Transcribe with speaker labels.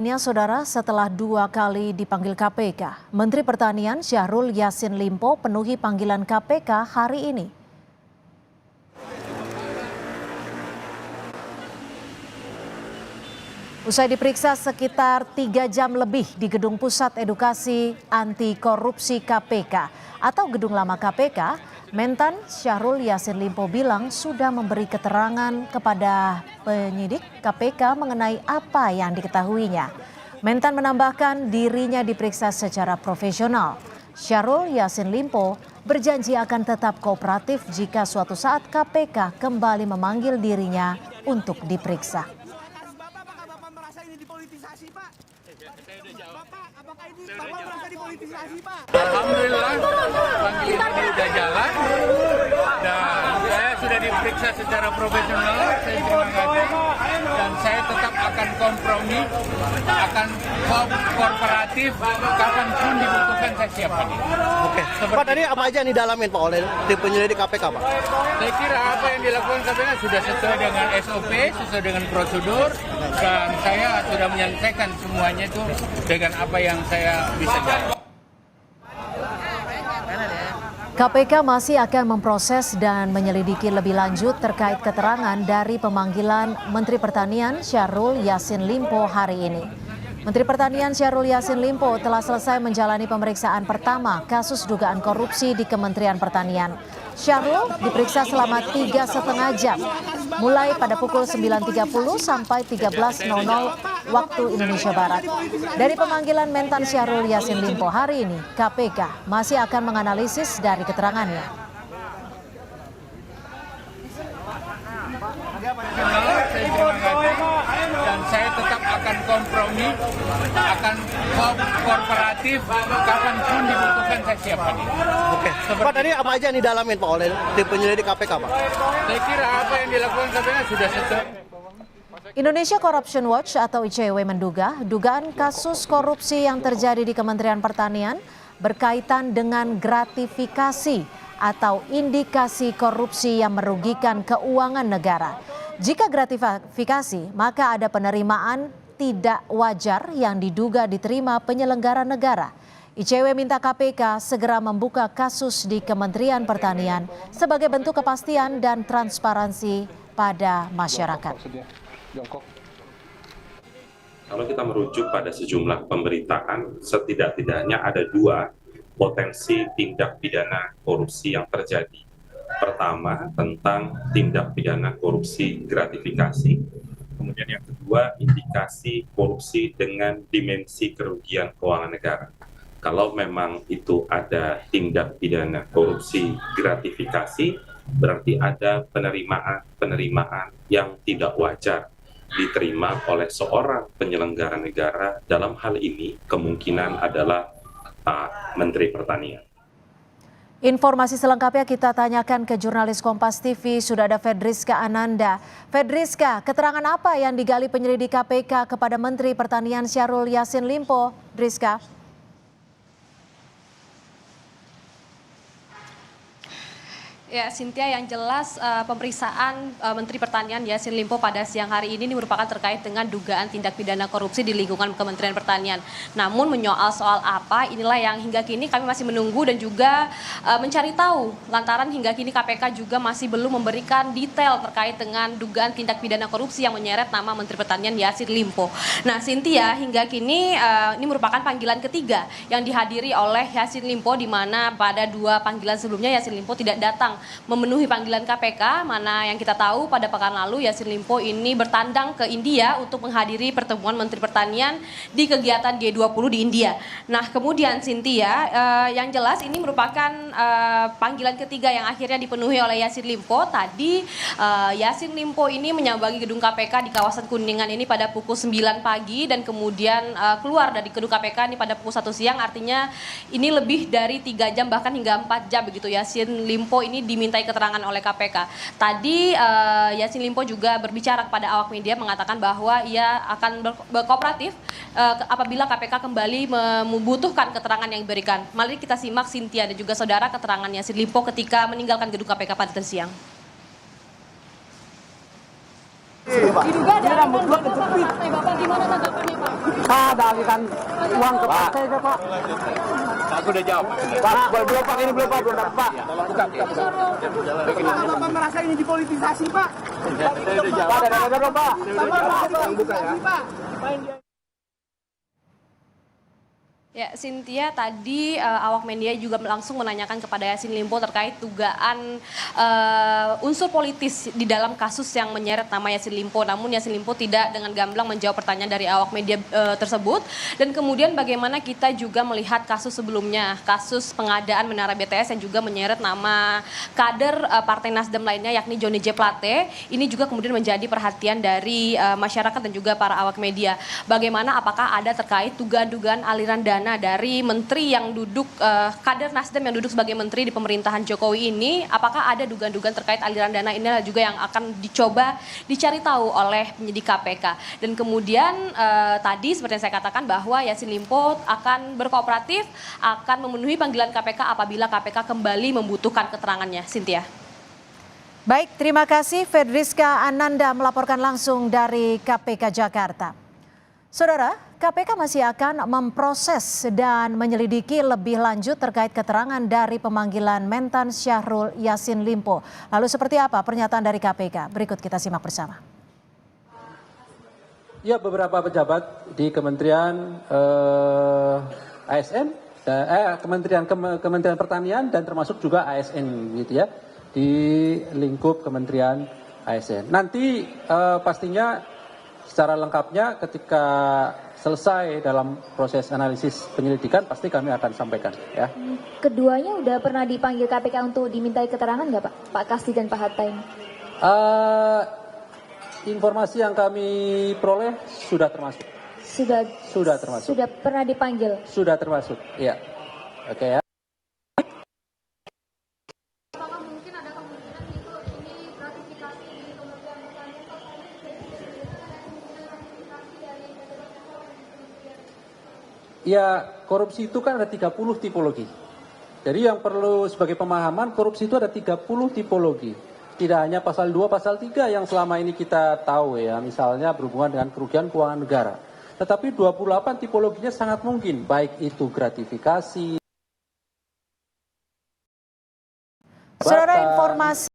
Speaker 1: Ya, Saudara, setelah 2 kali dipanggil KPK, Menteri Pertanian Syahrul Yassin Limpo penuhi panggilan KPK hari ini. Usai diperiksa sekitar 3 jam lebih di Gedung Pusat Edukasi Anti Korupsi KPK atau Gedung Lama KPK, Mentan Syahrul Yassin Limpo bilang sudah memberi keterangan kepada penyidik KPK mengenai apa yang diketahuinya. Mentan menambahkan dirinya diperiksa secara profesional. Syahrul Yassin Limpo berjanji akan tetap kooperatif jika suatu saat KPK kembali memanggil dirinya untuk diperiksa.
Speaker 2: Alhamdulillah panggilan ini sudah jalan dan saya sudah diperiksa secara profesional. Saya terima kasih dan saya tetap akan kompromi, akan kooperatif kapanpun dibutuhkan saya siap hadir.
Speaker 3: Oke. Pak, tadi apa aja yang didalamin Pak oleh tim penyelidik KPK Pak?
Speaker 2: Saya kira apa yang dilakukan KPK sudah sesuai dengan SOP, sesuai dengan prosedur dan saya sudah menyelesaikan semuanya itu dengan apa yang saya bisa jawab.
Speaker 1: KPK masih akan memproses dan menyelidiki lebih lanjut terkait keterangan dari pemanggilan Menteri Pertanian Syahrul Yassin Limpo hari ini. Menteri Pertanian Syahrul Yassin Limpo telah selesai menjalani pemeriksaan pertama kasus dugaan korupsi di Kementerian Pertanian. Syahrul diperiksa selama 3,5 jam, mulai pada pukul 9.30 sampai 13.00 waktu Indonesia Barat. Dari pemanggilan Mentan Syahrul Yassin Limpo hari ini, KPK masih akan menganalisis dari keterangannya.
Speaker 2: Saya terima kasih dan saya tetap akan kompromi, akan kooperatif kapanpun dibutuhkan saya siap hadir.
Speaker 3: Oke. Pak, tadi apa aja yang didalamin Pak oleh tim penyelidik KPK Pak?
Speaker 2: Saya kira apa yang dilakukan KPK sudah sesuai.
Speaker 1: Indonesia Corruption Watch atau ICW menduga dugaan kasus korupsi yang terjadi di Kementerian Pertanian berkaitan dengan gratifikasi atau indikasi korupsi yang merugikan keuangan negara. Jika gratifikasi, maka ada penerimaan tidak wajar yang diduga diterima penyelenggara negara. ICW minta KPK segera membuka kasus di Kementerian Pertanian sebagai bentuk kepastian dan transparansi pada masyarakat.
Speaker 4: Kalau kita merujuk pada sejumlah pemberitaan, setidak-tidaknya ada 2 potensi tindak pidana korupsi yang terjadi. Pertama, tentang tindak pidana korupsi gratifikasi. Kemudian yang kedua, indikasi korupsi dengan dimensi kerugian keuangan negara. Kalau memang itu ada tindak pidana korupsi gratifikasi, berarti ada penerimaan yang tidak wajar diterima oleh seorang penyelenggara negara. Dalam hal ini kemungkinan adalah Pak Menteri Pertanian.
Speaker 1: Informasi selengkapnya kita tanyakan ke jurnalis Kompas TV, sudah ada Fedriska Ananda. Fedriska, keterangan apa yang digali penyelidik KPK kepada Menteri Pertanian Syahrul Yassin Limpo? Driska.
Speaker 5: Ya, Cynthia, yang jelas pemeriksaan Menteri Pertanian Yassin Limpo pada siang hari ini merupakan terkait dengan dugaan tindak pidana korupsi di lingkungan Kementerian Pertanian. Namun menyoal soal apa, inilah yang hingga kini kami masih menunggu dan juga mencari tahu. Lantaran hingga kini KPK juga masih belum memberikan detail terkait dengan dugaan tindak pidana korupsi yang menyeret nama Menteri Pertanian Yassin Limpo. Nah, Cynthia, hingga kini ini merupakan panggilan ketiga yang dihadiri oleh Yassin Limpo, di mana pada 2 panggilan sebelumnya Yassin Limpo tidak datang memenuhi panggilan KPK, mana yang kita tahu pada pekan lalu Yassin Limpo ini bertandang ke India untuk menghadiri pertemuan Menteri Pertanian di kegiatan G20 di India. Nah, kemudian Cynthia, yang jelas ini merupakan panggilan ketiga yang akhirnya dipenuhi oleh Yassin Limpo. Tadi Yassin Limpo ini menyambangi gedung KPK di kawasan Kuningan ini pada pukul 9 pagi dan kemudian keluar dari gedung KPK ini pada pukul 1 siang. Artinya ini lebih dari 3 jam bahkan hingga 4 jam begitu Yassin Limpo ini dimintai keterangan oleh KPK. Tadi Yassin Limpo juga berbicara kepada awak media mengatakan bahwa ia akan berkooperatif apabila KPK kembali membutuhkan keterangan yang diberikan. Mari kita simak Cynthia dan juga saudara keterangan Yassin Limpo ketika meninggalkan gedung KPK pada siang.
Speaker 6: Diduga ada rambut gua kejepit. Bapak gimana tanggapannya, Pak?
Speaker 3: Ada aliran uang ke partai ke Pak.
Speaker 2: Aku udah jawab.
Speaker 3: Pak, belum Pak, ini belum Pak, belum Pak.
Speaker 6: Bapak merasa ini dipolitisasi, Pak?
Speaker 3: Pak, ada Pak.
Speaker 6: Yang buka ya. Pak.
Speaker 5: Ya, Cynthia, tadi awak media juga langsung menanyakan kepada Yassin Limpo terkait dugaan unsur politis di dalam kasus yang menyeret nama Yassin Limpo. Namun Yassin Limpo tidak dengan gamblang menjawab pertanyaan dari awak media tersebut. Dan kemudian bagaimana kita juga melihat kasus sebelumnya, kasus pengadaan menara BTS yang juga menyeret nama kader Partai Nasdem lainnya yakni Johnny J. Plate. Ini juga kemudian menjadi perhatian dari masyarakat dan juga para awak media. Bagaimana apakah ada terkait dugaan-dugaan aliran dana dari menteri yang duduk, kader Nasdem yang duduk sebagai menteri di pemerintahan Jokowi ini, apakah ada dugaan-dugaan terkait aliran dana ini juga yang akan dicoba dicari tahu oleh penyidik KPK. Dan kemudian tadi seperti yang saya katakan bahwa Yassin Limpo akan berkooperatif, akan memenuhi panggilan KPK apabila KPK kembali membutuhkan keterangannya. Cynthia.
Speaker 1: Baik, terima kasih Fedriska Ananda melaporkan langsung dari KPK Jakarta. Saudara, KPK masih akan memproses dan menyelidiki lebih lanjut terkait keterangan dari pemanggilan mentan Syahrul Yassin Limpo. Lalu seperti apa pernyataan dari KPK? Berikut kita simak bersama.
Speaker 7: Ya, beberapa pejabat di Kementerian ASN, Kementerian Pertanian dan termasuk juga ASN gitu ya, di lingkup Kementerian ASN. Nanti pastinya secara lengkapnya ketika selesai dalam proses analisis penyelidikan pasti kami akan sampaikan ya.
Speaker 8: Keduanya udah pernah dipanggil KPK untuk dimintai keterangan nggak Pak? Pak Kasdi dan Pak Hatta ini?
Speaker 7: Informasi yang kami peroleh sudah termasuk. Sudah termasuk.
Speaker 8: Sudah pernah dipanggil? Sudah termasuk,
Speaker 7: iya. Oke ya. Ya, korupsi itu kan ada 30 tipologi. Jadi yang perlu sebagai pemahaman, korupsi itu ada 30 tipologi. Tidak hanya pasal 2, pasal 3 yang selama ini kita tahu ya, misalnya berhubungan dengan kerugian keuangan negara. Tetapi 28 tipologinya sangat mungkin, baik itu gratifikasi.
Speaker 1: Saudara, informasi